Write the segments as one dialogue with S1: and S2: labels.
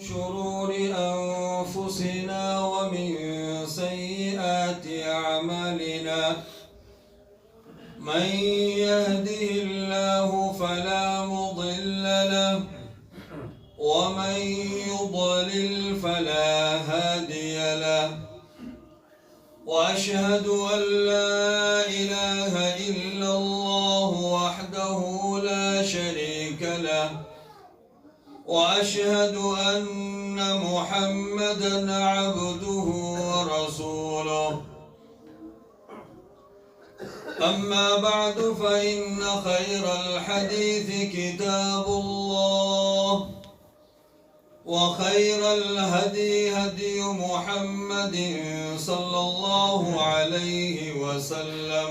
S1: شرور أنفسنا ومن سيئات أعمالنا من يهده الله فلا مضل له ومن يضلل فلا هادي له وأشهد أن لا إله إلا الله وحده لا شريك له وأشهد أن محمدًا عبده ورسوله أما بعد فإن خير الحديث كتاب الله وخير الهدي هدي محمد صلى الله عليه وسلم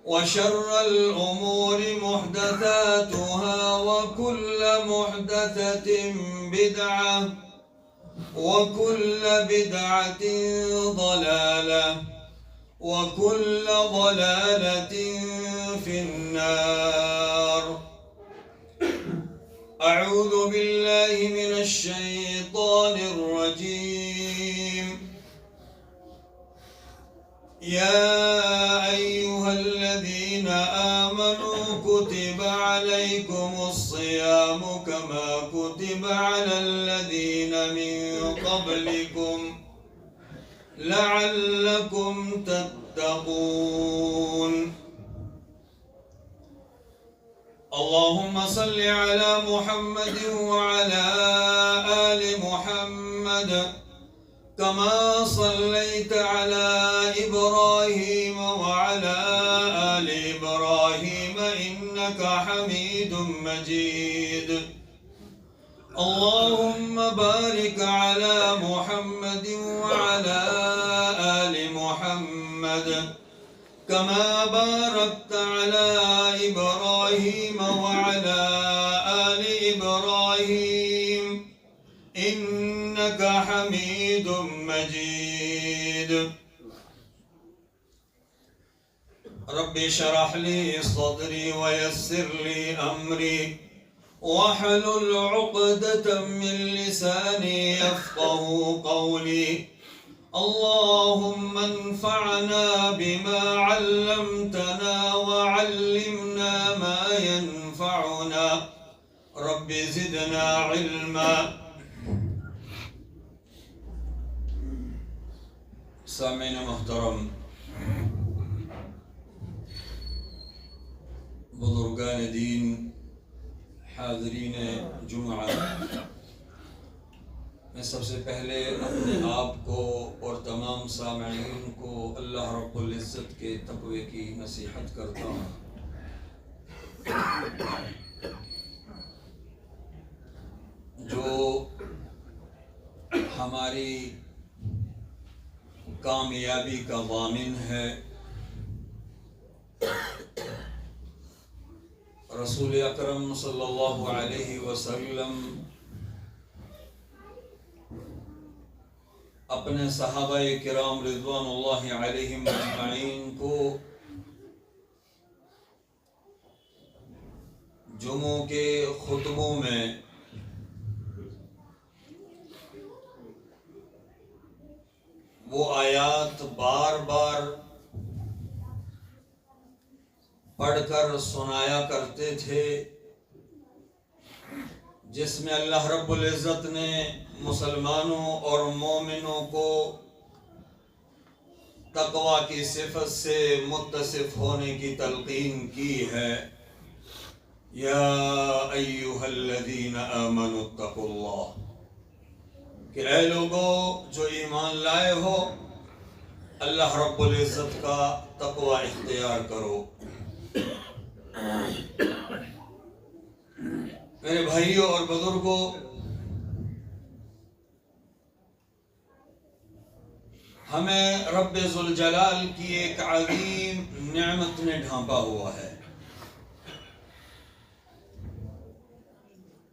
S1: وشر الأمور محدثاتها وكل محدثة بدعة وكل بدعة ضلالة وكل ضلالة في النار. أعوذ بالله من الشيطان الرجيم. يا أيها الذين آمنوا كتب عليكم الصيام كما كتب على الذين من قبلكم لعلكم تتقون. اللهم صل على محمد وعلى آل محمد كما صليت على إبراهيم وعلى آل إبراهيم إنك حميد مجيد. اللهم بارك على محمد وعلى آل محمد كما باركت على إبراهيم وعلى آل إبراهيم إنك حميد مجيد. رب اشرح لي صدري ويسر لي أمري واحلل عقدة من لساني يفقه قولي. اللهم انفعنا بما علمتنا وعلمنا ما ينفعنا. رب زدنا علما. سامعین محترم، بزرگان دین، حاضرین جمعہ، میں سب سے پہلے اپنے آپ کو اور تمام سامعین کو اللہ رب العزت کے تقوی کی نصیحت کرتا ہوں. جو ہماری کامیابی کا ضامن ہے، رسول اکرم صلی اللہ علیہ وسلم اپنے صحابہ کرام رضوان اللہ علیہم اجمعین کو جمعوں کے خطبوں میں وہ آیات بار بار پڑھ کر سنایا کرتے تھے جس میں اللہ رب العزت نے مسلمانوں اور مومنوں کو تقوی کی صفت سے متصف ہونے کی تلقین کی ہے. یا ایھا الذین آمنوا اتقوا اللہ، کہ اے لوگو جو ایمان لائے ہو، اللہ رب العزت کا تقوی اختیار کرو. میرے بھائیوں اور بزرگوں، ہمیں رب ذوالجلال کی ایک عظیم نعمت نے ڈھانپا ہوا ہے.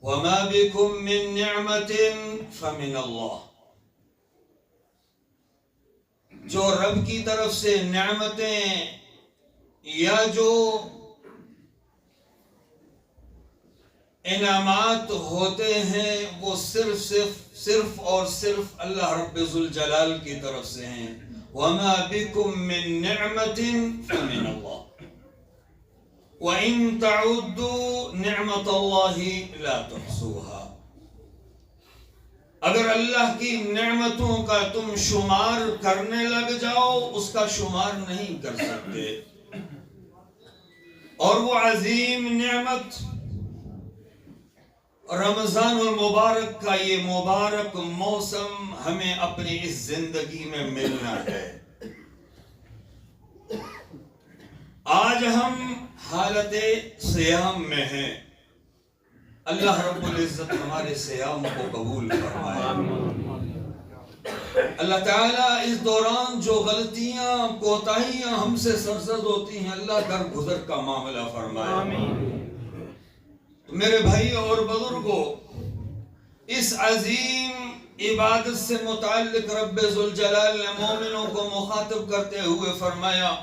S1: وَمَا بِكُم مِّن نِّعْمَةٍ فَمِنَ اللَّهِ. جو رب کی طرف سے نعمتیں یا جو انعامات ہوتے ہیں وہ صرف اور صرف اللہ رب ذوالجلال کی طرف سے ہیں. وَمَا بِكُم مِّن نِعْمَةٍ فَمِنَ اللَّهِ وَإِن تَعُدُّوا نِعْمَةَ اللَّهِ لَا تُحْصُوهَا. اگر اللہ کی نعمتوں کا تم شمار کرنے لگ جاؤ اس کا شمار نہیں کر سکتے. اور وہ عظیم نعمت رمضان المبارک کا یہ مبارک موسم ہمیں اپنی اس زندگی میں ملنا ہے. آج ہم حالت صیام میں ہیں. اللہ رب العزت ہمارے صیام کو قبول فرمائے. اللہ تعالیٰ اس دوران جو غلطیاں کوتاہیاں ہم سے سرزد ہوتی ہیں اللہ درگزر کا معاملہ فرمائے. میرے بھائی اور بزرگوں، اس عظیم عبادت سے متعلق رب ذوالجلال نے مومنوں کو مخاطب کرتے ہوئے فرمایا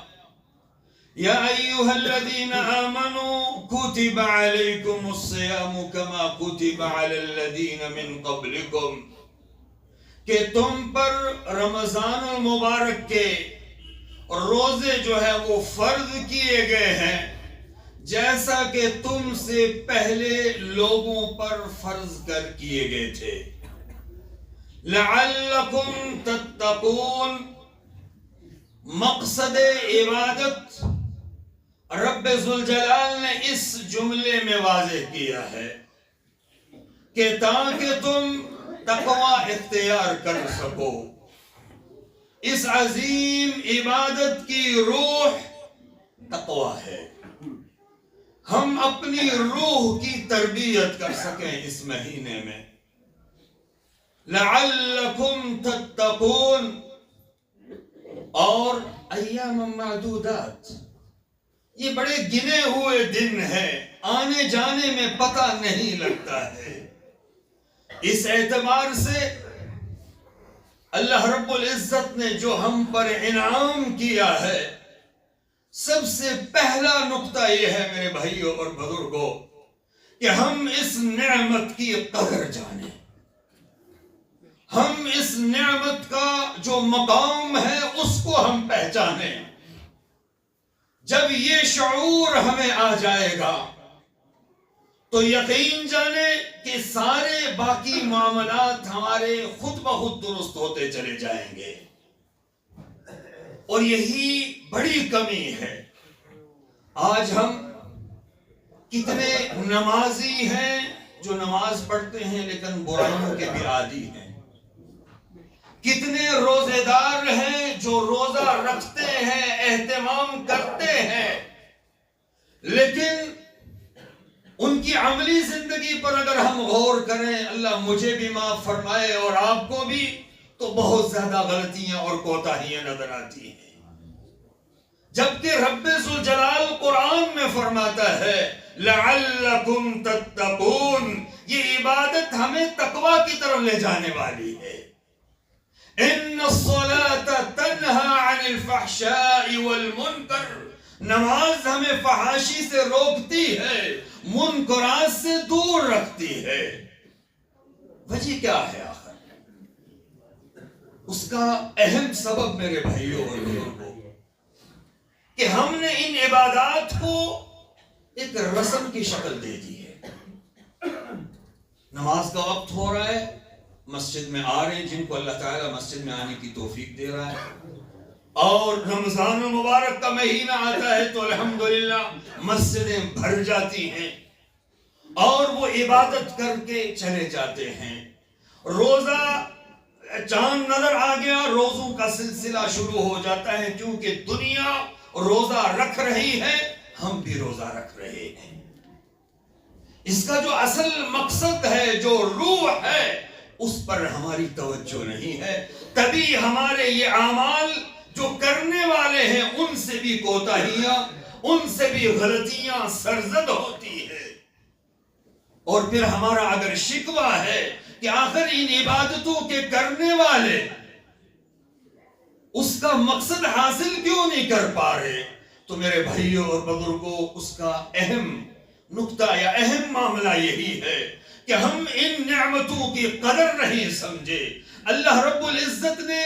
S1: یا ایھا الذین آمنوا کتب علیکم الصیام کما کتب علی الذین من قبلکم، کہ تم پر رمضان المبارک کے روزے جو ہے وہ فرض کیے گئے ہیں جیسا کہ تم سے پہلے لوگوں پر فرض کر کیے گئے تھے. لعلکم تتقون، مقصد عبادت رب ذوالجلال نے اس جملے میں واضح کیا ہے کہ تاکہ تم تقوی اختیار کر سکو. اس عظیم عبادت کی روح تقوی ہے. ہم اپنی روح کی تربیت کر سکیں اس مہینے میں. لعلکم تتقون. اور ایام معدودات، یہ بڑے گنے ہوئے دن ہیں، آنے جانے میں پتہ نہیں لگتا ہے. اس اعتبار سے اللہ رب العزت نے جو ہم پر انعام کیا ہے، سب سے پہلا نقطہ یہ ہے میرے بھائیوں اور بزرگوں کہ ہم اس نعمت کی قدر جانیں. ہم اس نعمت کا جو مقام ہے اس کو ہم پہچانیں. جب یہ شعور ہمیں آ جائے گا تو یقین جانے کہ سارے باقی معاملات ہمارے خود بخود درست ہوتے چلے جائیں گے. اور یہی بڑی کمی ہے. آج ہم کتنے نمازی ہیں جو نماز پڑھتے ہیں لیکن برائیوں کے بھی عادی ہیں. کتنے روزے دار ہیں جو روزہ رکھتے ہیں، اہتمام کرتے ہیں، لیکن ان کی عملی زندگی پر اگر ہم غور کریں، اللہ مجھے بھی معاف فرمائے اور آپ کو بھی، تو بہت زیادہ غلطیاں اور کوتاہیاں نظر آتی ہیں. جبکہ رب ذوالجلال قرآن میں فرماتا ہے لعلکم تتقون، یہ عبادت ہمیں تقوی کی طرف لے جانے والی ہے. ان الصلاة تنہی عن الفحشاء والمنکر، نماز ہمیں فحاشی سے روکتی ہے، منکرات سے دور رکھتی ہے. وجہ کیا ہے آخر؟ اس کا اہم سبب میرے بھائیوں اور بزرگوں کہ ہم نے ان عبادات کو ایک رسم کی شکل دے دی ہے. نماز کا وقت ہو رہا ہے، مسجد میں آ رہے ہیں، جن کو اللہ تعالیٰ مسجد میں آنے کی توفیق دے رہا ہے، اور رمضان المبارک کا مہینہ آتا ہے تو الحمدللہ مسجدیں بھر جاتی ہیں اور وہ عبادت کر کے چلے جاتے ہیں. روزہ چاند نظر آ گیا، روزوں کا سلسلہ شروع ہو جاتا ہے، کیونکہ دنیا روزہ رکھ رہی ہے، ہم بھی روزہ رکھ رہے ہیں. اس کا جو اصل مقصد ہے، جو روح ہے، اس پر ہماری توجہ نہیں ہے. تبھی ہمارے یہ اعمال جو کرنے والے ہیں ان سے بھی کوتاہیاں، ان سے بھی غلطیاں سرزد ہوتی ہے. اور پھر ہمارا اگر شکوہ ہے کہ آخر ان عبادتوں کے کرنے والے اس کا مقصد حاصل کیوں نہیں کر پا رہے، تو میرے بھائیوں اور بزرگوں اس کا اہم نکتہ یا اہم معاملہ یہی ہے کہ ہم ان نعمتوں کی قدر نہیں سمجھے. اللہ رب العزت نے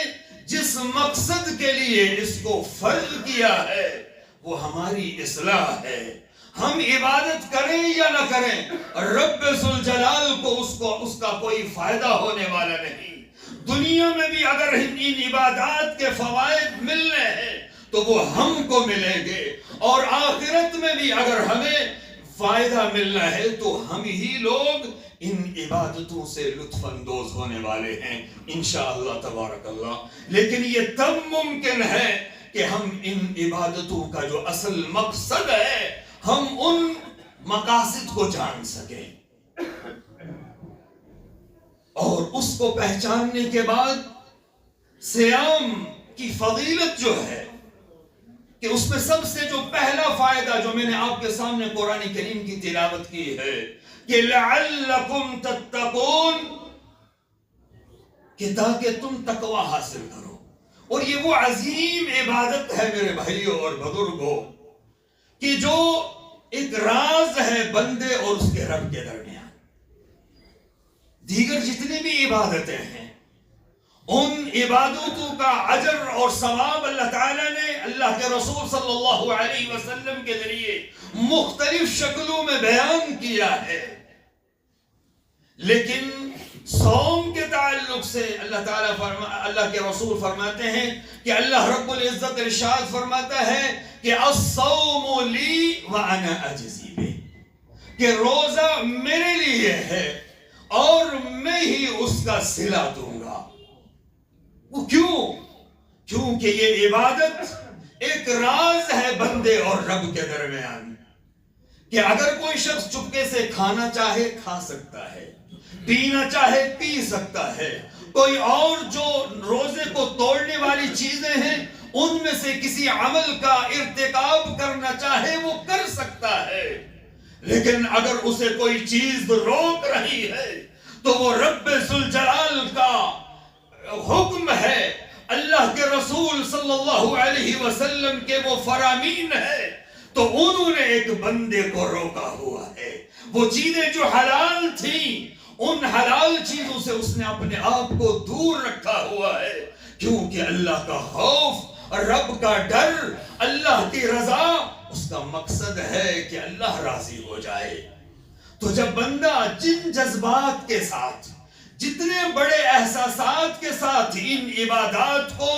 S1: جس مقصد کے لیے اس کو فرض کیا ہے وہ ہماری اصلاح ہے. ہم عبادت کریں یا نہ کریں، رب ذوالجلال کو اس کا کوئی فائدہ ہونے والا نہیں. دنیا میں بھی اگر ان عبادات کے فوائد ملنے ہیں تو وہ ہم کو ملیں گے، اور آخرت میں بھی اگر ہمیں فائدہ ملنا ہے تو ہم ہی لوگ ان عبادتوں سے لطف اندوز ہونے والے ہیں انشاءاللہ تبارک اللہ. لیکن یہ تب ممکن ہے کہ ہم ان عبادتوں کا جو اصل مقصد ہے ہم ان مقاصد کو جان سکیں، اور اس کو پہچاننے کے بعد صیام کی فضیلت جو ہے کہ اس میں سب سے جو پہلا فائدہ جو میں نے آپ کے سامنے قرآن کریم کی تلاوت کی ہے کہ لعلکم تتقون، کہ تاکہ تم تقوی حاصل کرو. اور یہ وہ عظیم عبادت ہے میرے بھائیوں اور بزرگوں کہ جو ایک راز ہے بندے اور اس کے رب کے درمیان. دیگر جتنی بھی عبادتیں ہیں ان عبادتوں کا اجر اور ثواب اللہ تعالیٰ نے اللہ کے رسول صلی اللہ علیہ وسلم کے ذریعے مختلف شکلوں میں بیان کیا ہے. لیکن صوم کے تعلق سے اللہ کے رسول فرماتے ہیں کہ اللہ رب العزت ارشاد فرماتا ہے کہ الصوم لی وانا اجزی بہ، کہ روزہ میرے لیے ہے اور میں ہی اس کا صلہ دوں گا. وہ کیونکہ یہ عبادت ایک راز ہے بندے اور رب کے درمیان، کہ اگر کوئی شخص چپکے سے کھانا چاہے کھا سکتا ہے، پینا چاہے پی سکتا ہے، کوئی اور جو روزے کو توڑنے والی چیزیں ہیں ان میں سے کسی عمل کا ارتکاب کرنا چاہے وہ کر سکتا ہے. لیکن اگر اسے کوئی چیز روک رہی ہے تو وہ رب ذوالجلال کا حکم ہے، اللہ کے رسول صلی اللہ علیہ وسلم کے وہ فرامین ہے، تو انہوں نے ایک بندے کو روکا ہوا ہے. وہ چیزیں جو حلال تھیں ان حلال چیزوں سے اس نے اپنے آپ کو دور رکھا ہوا ہے، کیونکہ اللہ کا خوف، رب کا ڈر، اللہ کی رضا اس کا مقصد ہے کہ اللہ راضی ہو جائے. تو جب بندہ جن جذبات کے ساتھ، جتنے بڑے احساسات کے ساتھ ان عبادات کو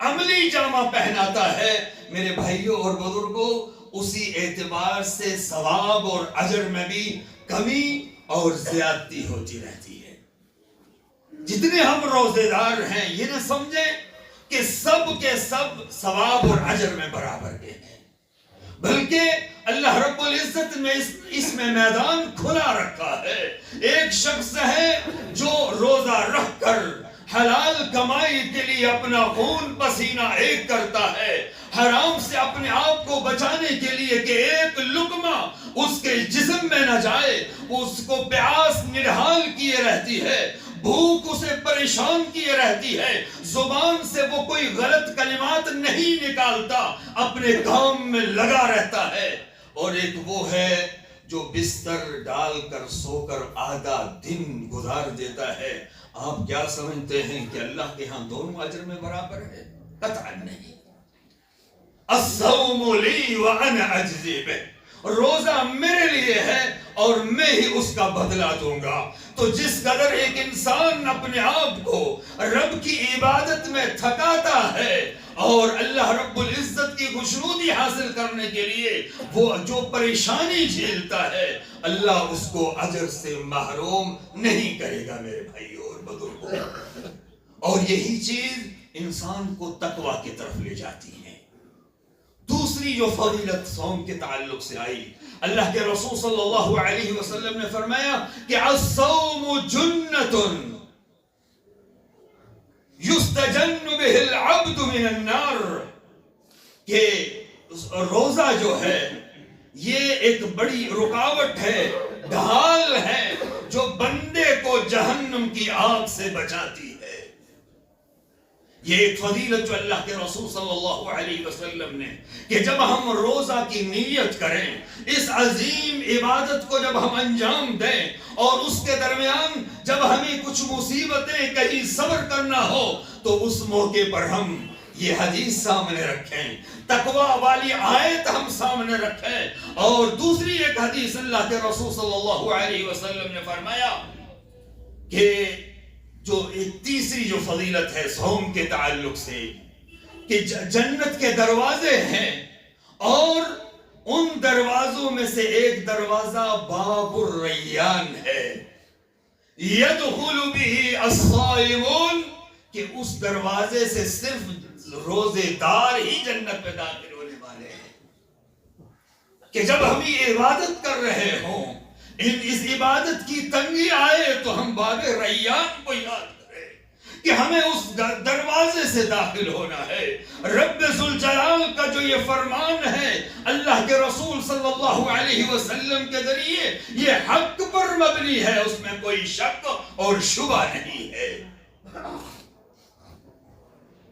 S1: عملی جامہ پہناتا ہے میرے بھائیوں اور بزرگوں، اسی اعتبار سے ثواب اور اجر میں بھی کمی اور زیادتی ہوتی رہتی ہے. جتنے ہم روزے دار ہیں یہ نہ سمجھیں کہ سب کے سب ثواب اور اجر میں برابر کے ہیں، بلکہ اللہ رب العزت نے اس میں میدان کھلا رکھا ہے. ایک شخص ہے جو روزہ رکھ کر حلال کمائی کے لیے اپنا خون پسینہ ایک کرتا ہے، حرام سے اپنے آپ کو بچانے کے لیے کہ ایک لقمہ اس کے جسم میں نہ جائے، اس کو پیاس نڈھال کیے رہتی ہے، بھوک اسے پریشان کیے رہتی ہے، زبان سے وہ کوئی غلط کلمات نہیں نکالتا، اپنے کام میں لگا رہتا ہے. اور ایک وہ ہے جو بستر ڈال کر سو کر آدھا دن گزار دیتا ہے. آپ کیا سمجھتے ہیں کہ اللہ کے ہاں دونوں اجر میں برابر ہے؟ قطعا نہیں. الصوم لی وانا اجزی بہ، روزہ میرے لیے ہے اور میں ہی اس کا بدلہ دوں گا. تو جس قدر ایک انسان اپنے آپ کو رب کی عبادت میں تھکاتا ہے اور اللہ رب العزت کی خوشنودی حاصل کرنے کے لیے وہ جو پریشانی جھیلتا ہے، اللہ اس کو اجر سے محروم نہیں کرے گا میرے بھائیوں اور بزرگوں. اور یہی چیز انسان کو تقوی کی طرف لے جاتی ہے. دوسری جو فضیلت صوم کے تعلق سے آئی، اللہ کے رسول صلی اللہ علیہ وسلم نے فرمایا کہ الصوم جنۃ یستجن بہ العبد من النار، کہ روزہ جو ہے یہ ایک بڑی رکاوٹ ہے، ڈھال ہے جو بندے کو جہنم کی آگ سے بچاتی ہے. یہ ایک فضیلت جو اللہ کے رسول صلی اللہ علیہ وسلم نے، کہ جب ہم روزہ کی نیت کریں، اس عظیم عبادت کو جب ہم انجام دیں، اور اس کے درمیان جب ہمیں کچھ مصیبتیں کہیں صبر کرنا ہو، تو اس موقع پر ہم یہ حدیث سامنے رکھیں، تقوی والی آیت ہم سامنے رکھیں، اور دوسری ایک حدیث اللہ کے رسول صلی اللہ علیہ وسلم نے فرمایا کہ جو ایک تیسری جو فضیلت ہے صوم کے تعلق سے، کہ جنت کے دروازے ہیں، اور ان دروازوں میں سے ایک دروازہ باب الریان ہے، یدخل به الصائمون، کہ اس دروازے سے صرف روزے دار ہی جنت میں داخل ہونے والے ہیں، کہ جب ہم یہ عبادت کر رہے ہوں، اس عبادت کی تنگی آئے تو ہم باب ریان کو یاد کریں کہ ہمیں اس دروازے سے داخل ہونا ہے۔ رب ذوالجلال کا جو یہ فرمان ہے اللہ کے رسول صلی اللہ علیہ وسلم کے ذریعے، یہ حق پر مبنی ہے، اس میں کوئی شک اور شبہ نہیں ہے۔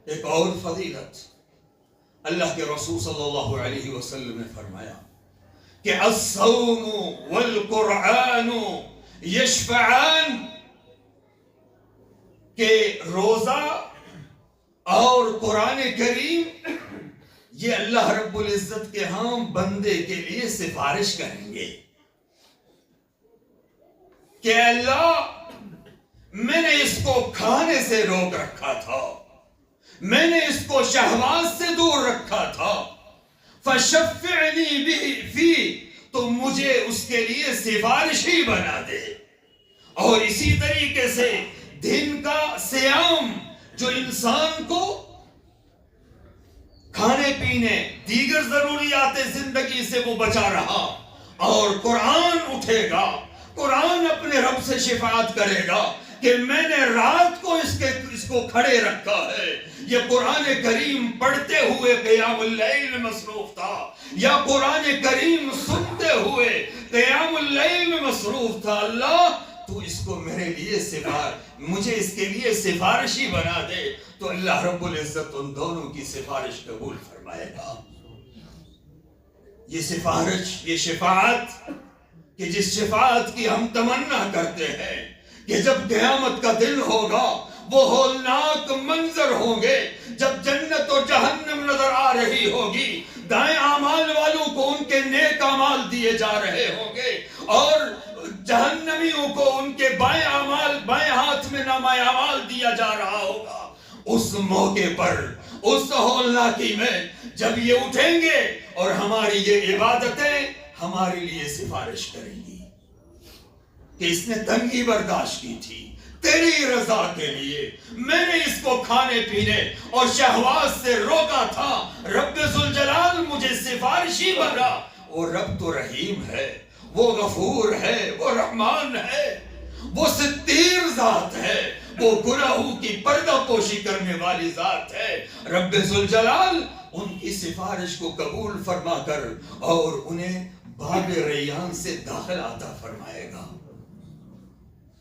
S1: ایک اور فضیلت اللہ کے رسول صلی اللہ علیہ وسلم نے فرمایا کہ الصوم والقرآن یشفعان، کہ روزہ اور قرآن کریم یہ اللہ رب العزت کے ہاں بندے کے لیے سفارش کریں گے کہ اللہ، میں نے اس کو کھانے سے روک رکھا تھا، میں نے اس کو شہوات سے دور رکھا تھا، فشفعنی بھی فی، تو مجھے اس کے لیے سفارشی بنا دے۔ اور اسی طریقے سے دن کا صیام جو انسان کو کھانے پینے دیگر ضروریات زندگی سے وہ بچا رہا، اور قرآن اٹھے گا، قرآن اپنے رب سے شفاعت کرے گا کہ میں نے رات کو اس کو کھڑے رکھا ہے، یہ قرآن کریم پڑھتے ہوئے قیام اللیل میں مصروف تھا، یا قرآن کریم سنتے ہوئے قیام اللیل میں مصروف تھا، اللہ تو اس کو میرے لیے مجھے اس کے لیے سفارشی بنا دے، تو اللہ رب العزت ان دونوں کی سفارش قبول فرمائے گا۔ یہ سفارش، یہ شفاعت، کہ جس شفاعت کی ہم تمنا کرتے ہیں کہ جب قیامت کا دن ہوگا، وہ ہولناک منظر ہوں گے، جب جنت اور جہنم نظر آ رہی ہوگی، دائیں اعمال والوں کو ان کے نیک اعمال دیے جا رہے ہوں گے، اور جہنمیوں کو ان کے بائیں ہاتھ میں نامہ اعمال دیا جا رہا ہوگا۔ اس موقع پر، اس ہولناکی میں جب یہ اٹھیں گے اور ہماری یہ عبادتیں ہمارے لیے سفارش کریں گی کہ اس نے تنگی برداشت کی تھی تیری رضا کے لیے، میں نے اس کو کھانے پینے اور شہوات سے روکا تھا، رب ذوالجلال مجھے سفارشی بنا۔ اور رب تو رحیم ہے، وہ غفور ہے، وہ رحمان ہے، وہ ستیر ذات ہے، وہ گناہوں کی پردہ پوشی کرنے والی ذات ہے۔ رب ذوالجلال ان کی سفارش کو قبول فرما کر اور انہیں باب ریان سے داخل عطا فرمائے گا۔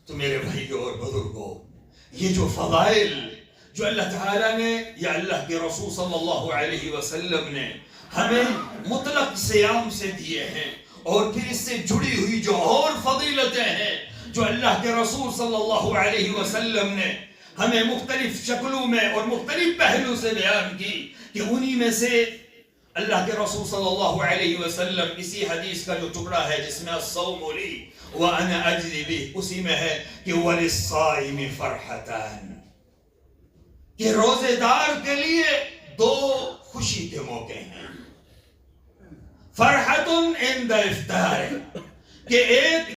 S1: تو میرے بھائیوں اور بزرگوں، یہ جو فضائل جو اللہ تعالیٰ نے یا اللہ کے رسول صلی اللہ علیہ وسلم نے ہمیں مطلق صیام سے دیے ہیں، اور پھر اس سے جڑی ہوئی جو اور فضیلتیں ہیں جو اللہ کے رسول صلی اللہ علیہ وسلم نے ہمیں مختلف شکلوں میں اور مختلف پہلو سے بیان کی، کہ انہی میں سے اللہ کے رسول صلی اللہ علیہ وسلم اسی حدیث کا جو ٹکڑا ہے جس میں الصوم لی وانا اجزی بہ، اسی میں ہے کہ وللصائم فرحتان، کہ روزے دار کے لیے دو خوشی کے موقع ہیں، فرحت عند افطار، کہ ایک